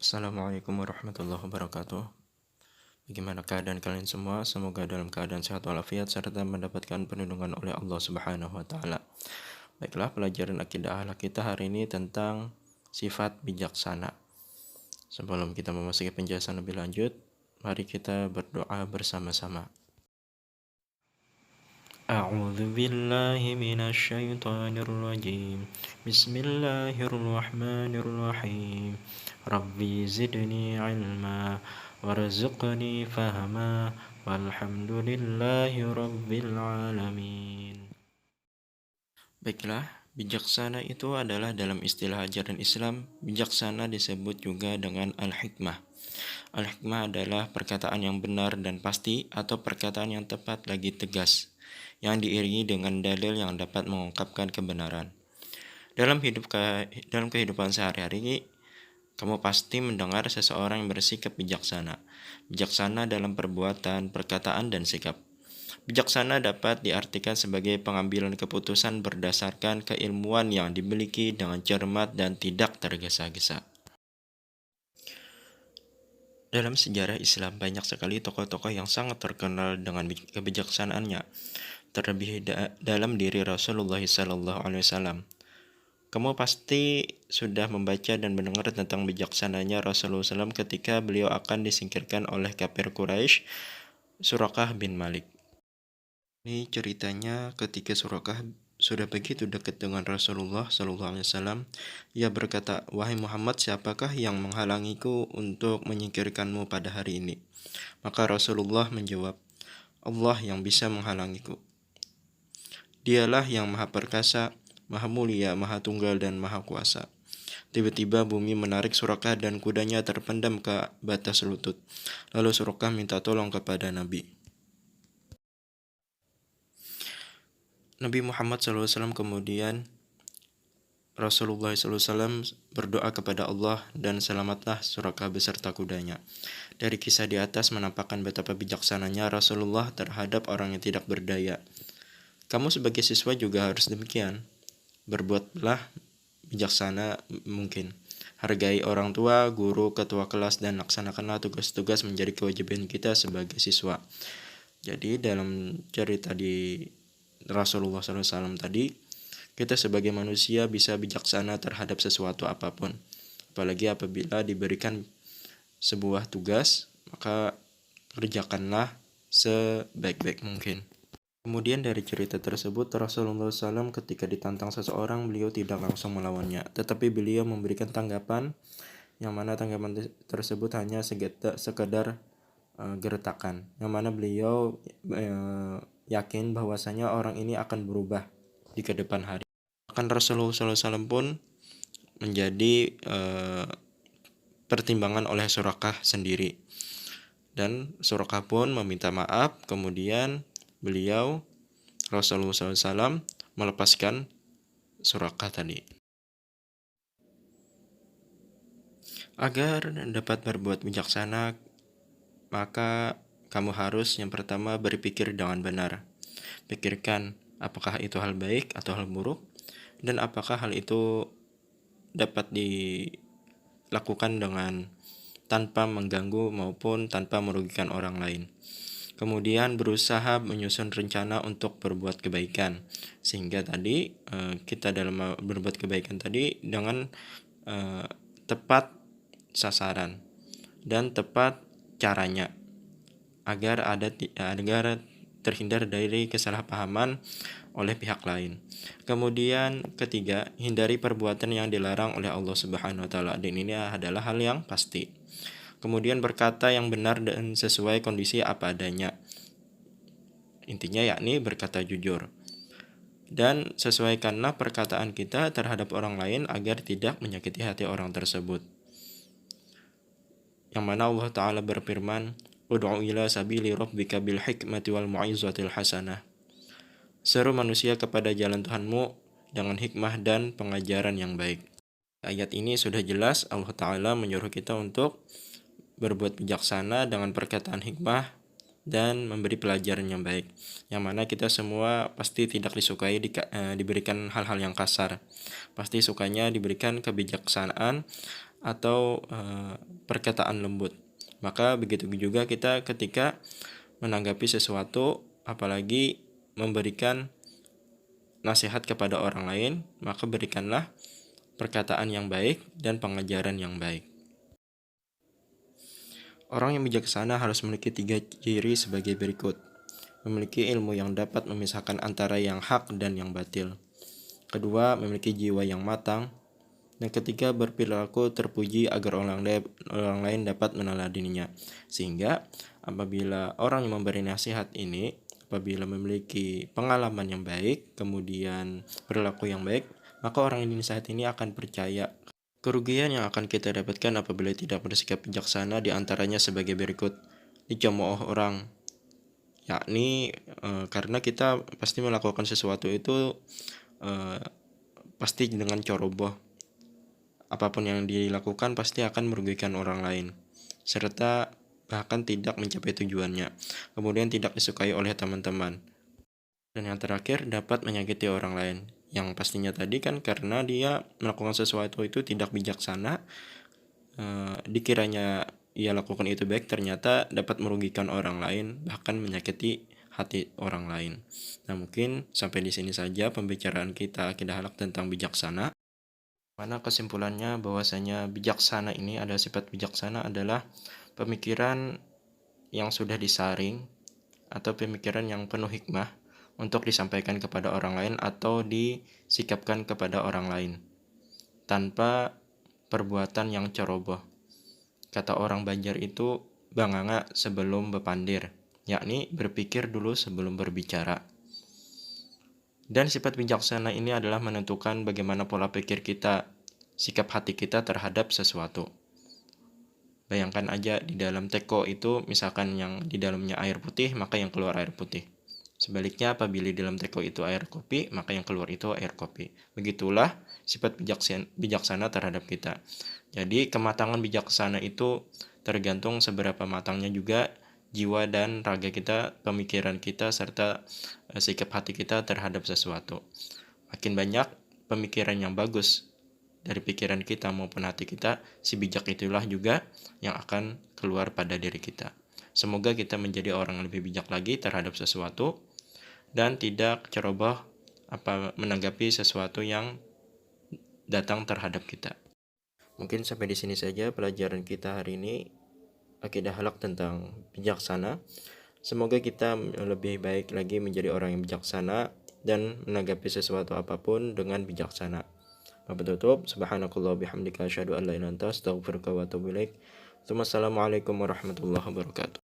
Assalamualaikum warahmatullahi wabarakatuh. Bagaimana keadaan kalian semua? Semoga dalam keadaan sehat walafiat serta mendapatkan perlindungan oleh Allah Subhanahu wa taala. Baiklah, pelajaran akidah akhlak kita hari ini tentang sifat bijaksana. Sebelum kita memasuki penjelasan lebih lanjut, mari kita berdoa bersama-sama. A'udzu billahi minasy syaithanir rajim. Bismillahirrahmanirrahim. Rabbi zidni ilma warzuqni fahma walhamdulillahi rabbil alamin. Baiklah, bijaksana itu adalah dalam istilah ajaran Islam, bijaksana disebut juga dengan al-hikmah. Al-hikmah adalah perkataan yang benar dan pasti atau perkataan yang tepat lagi tegas, yang diiringi dengan dalil yang dapat mengungkapkan kebenaran. Dalam kehidupan sehari-hari, kamu pasti mendengar seseorang yang bersikap bijaksana. Bijaksana dalam perbuatan, perkataan, dan sikap. Bijaksana dapat diartikan sebagai pengambilan keputusan berdasarkan keilmuan yang dimiliki dengan cermat dan tidak tergesa-gesa. Dalam sejarah Islam banyak sekali tokoh-tokoh yang sangat terkenal dengan kebijaksanaannya, terlebih dalam diri Rasulullah SAW. Kamu pasti sudah membaca dan mendengar tentang bijaksananya Rasulullah SAW ketika beliau akan disingkirkan oleh kafir Quraisy, Surakah bin Malik. Ini ceritanya ketika Surakah sudah begitu dekat dengan Rasulullah SAW, ia berkata, "Wahai Muhammad, siapakah yang menghalangiku untuk menyingkirkanmu pada hari ini?" Maka Rasulullah menjawab, "Allah yang bisa menghalangiku. Dialah yang maha perkasa, maha mulia, maha tunggal, dan maha kuasa." Tiba-tiba bumi menarik Surakah dan kudanya terpendam ke batas lutut. Lalu Surakah minta tolong kepada Nabi. Nabi Muhammad SAW kemudian Rasulullah SAW berdoa kepada Allah dan selamatlah Surakah beserta kudanya. Dari kisah di atas menampakkan betapa bijaksananya Rasulullah terhadap orang yang tidak berdaya. Kamu sebagai siswa juga harus demikian. Berbuatlah bijaksana mungkin. Hargai orang tua, guru, ketua kelas, dan laksanakanlah tugas-tugas menjadi kewajiban kita sebagai siswa. Jadi dalam cerita di Rasulullah SAW tadi, kita sebagai manusia bisa bijaksana terhadap sesuatu apapun. Apalagi apabila diberikan sebuah tugas, maka kerjakanlah sebaik-baik mungkin. Kemudian dari cerita tersebut, Rasulullah SAW ketika ditantang seseorang, beliau tidak langsung melawannya, tetapi beliau memberikan tanggapan, yang mana tanggapan tersebut hanya sekedar gertakan, yang mana beliau yakin bahwasanya orang ini akan berubah di kedepan hari. Bahkan Rasulullah SAW pun menjadi pertimbangan oleh Surakah sendiri, dan Surakah pun meminta maaf. Kemudian beliau Rasulullah SAW melepaskan Surakah tadi. Agar dapat berbuat bijaksana, maka kamu harus yang pertama berpikir dengan benar. Pikirkan apakah itu hal baik atau hal buruk, dan apakah hal itu dapat dilakukan dengan tanpa mengganggu maupun tanpa merugikan orang lain. Kemudian berusaha menyusun rencana untuk berbuat kebaikan, sehingga tadi kita dalam berbuat kebaikan tadi dengan tepat sasaran dan tepat caranya, agar terhindar dari kesalahpahaman oleh pihak lain. Kemudian ketiga, hindari perbuatan yang dilarang oleh Allah Subhanahu wa taala, dan ini adalah hal yang pasti. Kemudian berkata yang benar dan sesuai kondisi apa adanya. Intinya yakni berkata jujur. Dan sesuaikanlah perkataan kita terhadap orang lain agar tidak menyakiti hati orang tersebut. Yang mana Allah Ta'ala berfirman, "Ud'u ila sabili rabbika bil hikmati wal mu'izatil hasanah." Seru manusia kepada jalan Tuhanmu dengan hikmah dan pengajaran yang baik. Ayat ini sudah jelas Allah Ta'ala menyuruh kita untuk berbuat bijaksana dengan perkataan hikmah dan memberi pelajaran yang baik. Yang mana kita semua pasti tidak disukai diberikan hal-hal yang kasar. Pasti sukanya diberikan kebijaksanaan atau perkataan lembut. Maka begitu juga kita ketika menanggapi sesuatu, apalagi memberikan nasihat kepada orang lain, maka berikanlah perkataan yang baik dan pengajaran yang baik. Orang yang bijaksana harus memiliki 3 ciri sebagai berikut. Memiliki ilmu yang dapat memisahkan antara yang hak dan yang batil. Kedua, memiliki jiwa yang matang. Dan ketiga, berperilaku terpuji agar orang lain dapat meneladaninya. Sehingga apabila orang yang memberi nasihat ini, apabila memiliki pengalaman yang baik, kemudian perilaku yang baik, maka orang yang dinasihat ini akan percaya. Kerugian yang akan kita dapatkan apabila tidak bersikap bijaksana diantaranya sebagai berikut. Dicemooh orang, yakni karena kita pasti melakukan sesuatu itu pasti dengan ceroboh. Apapun yang dilakukan pasti akan merugikan orang lain, serta bahkan tidak mencapai tujuannya, kemudian tidak disukai oleh teman-teman. Dan yang terakhir, dapat menyakiti orang lain, yang pastinya tadi kan karena dia melakukan sesuatu itu tidak bijaksana, dikiranya ia lakukan itu baik, ternyata dapat merugikan orang lain, bahkan menyakiti hati orang lain. Nah, mungkin sampai di sini saja pembicaraan kita Akidah Akhlak tentang bijaksana. Mana kesimpulannya bahwasanya bijaksana ini adalah sifat bijaksana adalah pemikiran yang sudah disaring atau pemikiran yang penuh hikmah untuk disampaikan kepada orang lain atau disikapkan kepada orang lain tanpa perbuatan yang ceroboh. Kata orang Banjar itu banganga sebelum bepandir, yakni berpikir dulu sebelum berbicara. Dan sifat bijaksana ini adalah menentukan bagaimana pola pikir kita, sikap hati kita terhadap sesuatu. Bayangkan aja di dalam teko itu misalkan yang di dalamnya air putih, maka yang keluar air putih. Sebaliknya apabila di dalam teko itu air kopi, maka yang keluar itu air kopi. Begitulah sifat bijaksana terhadap kita. Jadi kematangan bijaksana itu tergantung seberapa matangnya juga jiwa dan raga kita, pemikiran kita, serta sikap hati kita terhadap sesuatu. Makin banyak pemikiran yang bagus dari pikiran kita maupun hati kita, si bijak itulah juga yang akan keluar pada diri kita. Semoga kita menjadi orang yang lebih bijak lagi terhadap sesuatu dan tidak ceroboh menanggapi sesuatu yang datang terhadap kita. Mungkin sampai di sini saja pelajaran kita hari ini, Akidah Akhlak tentang bijaksana. Semoga kita lebih baik lagi menjadi orang yang bijaksana dan menanggapi sesuatu apapun dengan bijaksana. Tutup, subhanakallah bihamdika asyhadu an la ilaha illa anta astaghfiruka wa atubu ilaik. Assalamualaikum warahmatullahi wabarakatuh.